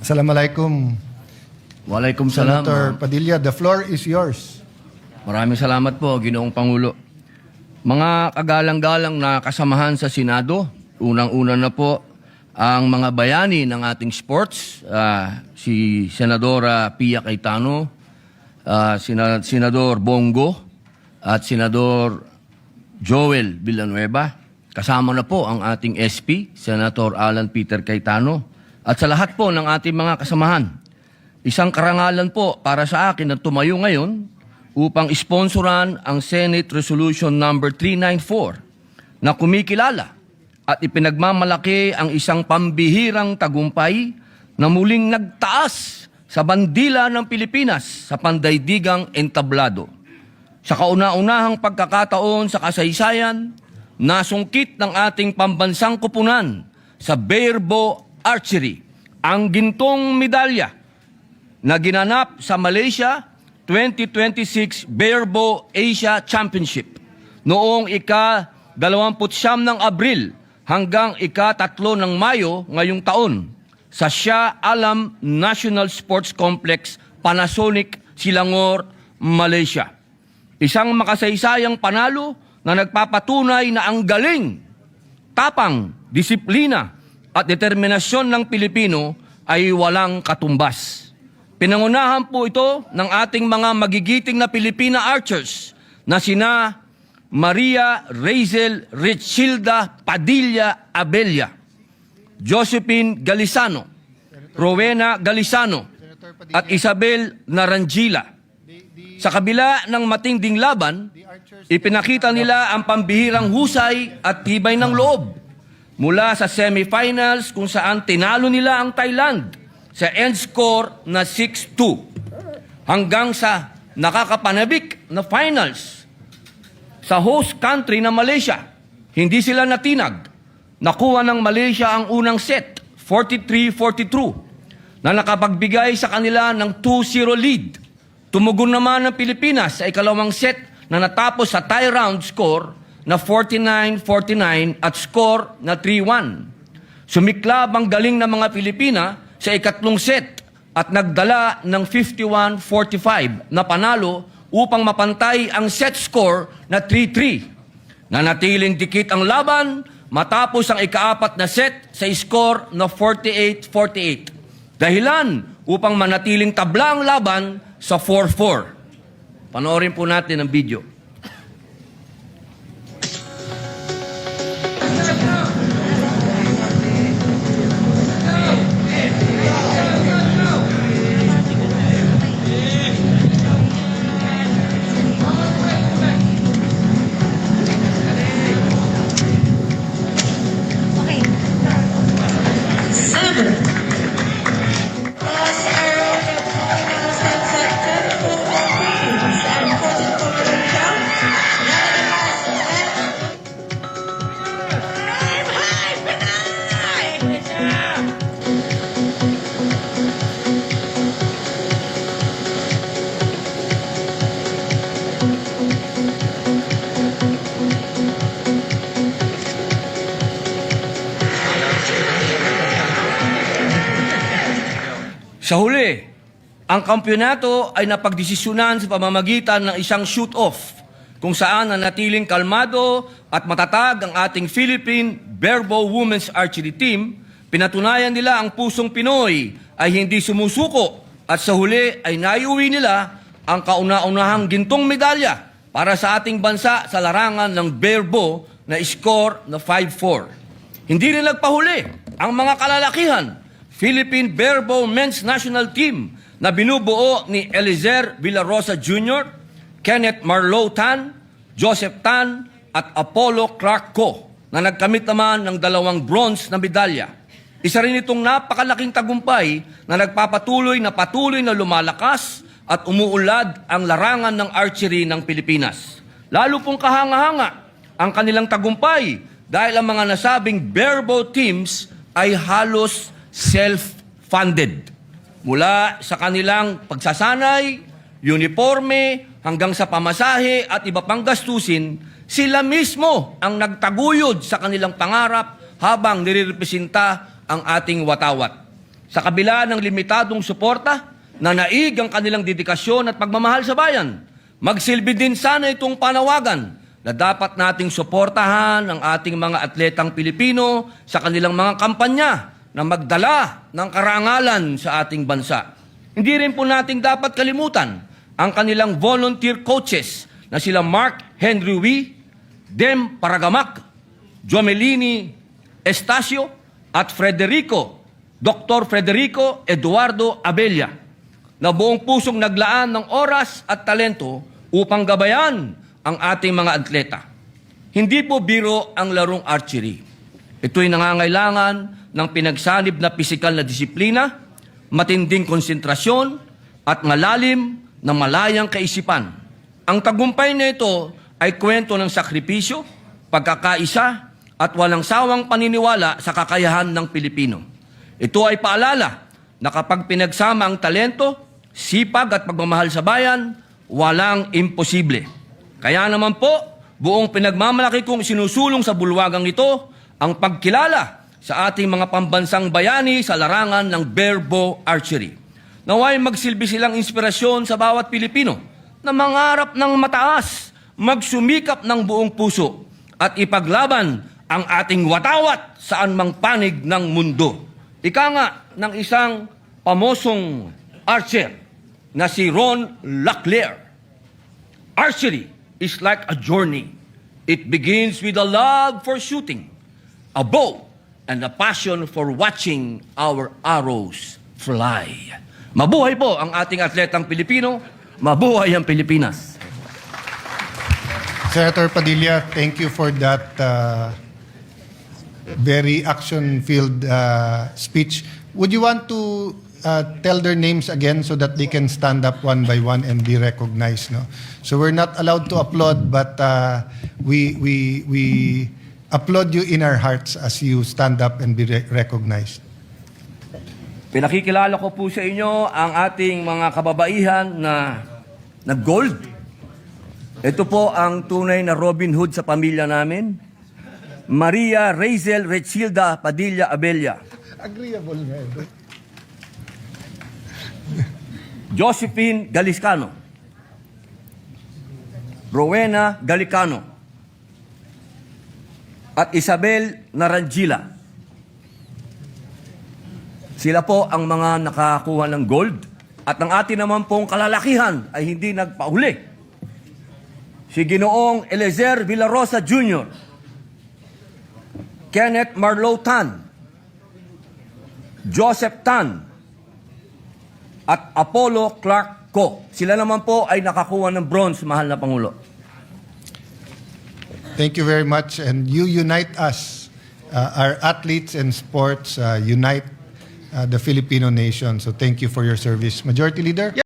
Assalamualaikum. Waalaikumsalam. Senator Padilla, the floor is yours. Maraming salamat po, Ginoong Pangulo. Mga kagalang-galang na kasamahan sa Senado, unang-una na po ang mga bayani ng ating sports, si Senadora Pia Cayetano, Senador Bongo, at Senador Joel Villanueva. Kasama na po ang ating SP, Senator Alan Peter Cayetano, at sa lahat po ng ating mga kasamahan. Isang karangalan po para sa akin na tumayo ngayon upang sponsoran ang Senate Resolution number 394 na kumikilala at ipinagmamalaki ang isang pambihirang tagumpay na muling nagtaas sa bandila ng Pilipinas sa pandaigdigang entablado. Sa kauna-unahang pagkakataon sa kasaysayan, nasungkit ng ating pambansang kupunan sa Barebow Archery ang gintong medalya na ginanap sa Malaysia 2026 Barebow Asia Championship noong ika-29 ng Abril hanggang ika-3 ng Mayo ngayong taon sa Shah Alam National Sports Complex, Panasonic, Selangor, Malaysia. Isang makasaysayang panalo na nagpapatunay na ang galing, tapang, disiplina at determinasyon ng Pilipino ay walang katumbas. Pinangunahan po ito ng ating mga magigiting na Pilipina archers na sina Maria Razel Richilda Padilla Abella, Josephine Galisano, Rowena Galisano, at Isabel Narangila. Sa kabila ng matinding laban, ipinakita nila ang pambihirang husay at tibay ng loob. Mula sa semifinals kung saan tinalo nila ang Thailand sa end score na 6-2 hanggang sa nakakapanabik na finals sa host country na Malaysia. Hindi sila natinag. Nakuha ng Malaysia ang unang set, 43-42, na nakapagbigay sa kanila ng 2-0 lead. Tumugon naman ng Pilipinas sa ikalawang set na natapos sa tie round score na 49-49 at score na 3-1. Sumiklab ang galing ng mga Pilipina sa ikatlong set at nagdala ng 51-45 na panalo upang mapantay ang set score na 3-3. Nanatiling dikit ang laban matapos ang ikaapat na set sa score na 48-48. Dahilan upang manatiling tabla ang laban sa 4-4. Panoorin po natin ang video. Sa huli, ang kampyonato ay napagdesisyonan sa pamamagitan ng isang shoot-off kung saan nanatiling kalmado at matatag ang ating Philippine Barebow Women's Archery Team. Pinatunayan nila ang pusong Pinoy ay hindi sumusuko at sa huli ay naiuwi nila ang kauna-unahang gintong medalya para sa ating bansa sa larangan ng Barebow na score na 5-4. Hindi rin nagpahuli ang mga kalalakihan Philippine Barebow Men's National Team na binubuo ni Elizer Villarosa Jr., Kenneth Marlo Tan, Joseph Tan at Apollo Clark Co. na nagkamit naman ng 2 bronze na medalya. Isa rin itong napakalaking tagumpay na nagpapatuloy na lumalakas at umuulad ang larangan ng archery ng Pilipinas. Lalo pong kahanga-hanga ang kanilang tagumpay dahil ang mga nasabing Barebow teams ay halos self-funded. Mula sa kanilang pagsasanay, uniforme, hanggang sa pamasahe at iba pang gastusin, sila mismo ang nagtaguyod sa kanilang pangarap habang nirerepresenta ang ating watawat. Sa kabila ng limitadong suporta, nanaig ang kanilang dedikasyon at pagmamahal sa bayan. Magsilbi din sana itong panawagan na dapat nating suportahan ang ating mga atletang Pilipino sa kanilang mga kampanya na magdala ng karangalan sa ating bansa. Hindi rin po nating dapat kalimutan ang kanilang volunteer coaches na sila Mark Henry Wee, Dem Paragamak, Jomelini Estacio at Dr. Federico Eduardo Abella, na buong pusong naglaan ng oras at talento upang gabayan ang ating mga atleta. Hindi po biro ang larong archery. Ito'y nangangailangan ng pinagsanib na pisikal na disiplina, matinding konsentrasyon at malalim na malayang kaisipan. Ang tagumpay na ito ay kwento ng sakripisyo, pagkakaisa at walang sawang paniniwala sa kakayahan ng Pilipino. Ito ay paalala na kapag pinagsama ang talento, sipag at pagmamahal sa bayan, walang imposible. Kaya naman po, buong pinagmamalaki kong sinusulong sa bulwagang ito ang pagkilala sa ating mga pambansang bayani sa larangan ng barebow archery. Naway magsilbi silang inspirasyon sa bawat Pilipino na mangarap ng mataas, magsumikap ng buong puso at ipaglaban ang ating watawat saan mang panig ng mundo. Ika nga ng isang pamosong archer na si Ron Laclaire, archery is like a journey. It begins with a love for shooting, a bow, and a passion for watching our arrows fly. Mabuhay po ang ating atletang Pilipino, mabuhay ang Pilipinas. Senator Padilla, thank you for that very action-filled speech. Would you want to tell their names again so that they can stand up one by one and be recognized? No? So we're not allowed to applaud, but we applaud you in our hearts as you stand up and be recognized. Pinakikilala ko po sa inyo ang ating mga kababaihan na gold. Ito po ang tunay na Robin Hood sa pamilya namin. Maria Razel Rechilda Padilla Abella. Agreeable nga ito. Josephine Galiscano. Rowena Galicano. At Isabel Narangila. Sila po ang mga nakakuha ng gold. At ang atin naman pong kalalakihan ay hindi nagpauli. Si Ginoong Elezer Villarosa Jr., Kenneth Marlow Tan, Joseph Tan, at Apollo Clark Co. Sila naman po ay nakakuha ng bronze, mahal na Pangulo. Thank you very much. And you unite us. Our athletes and sports unite the Filipino nation. So thank you for your service. Majority Leader?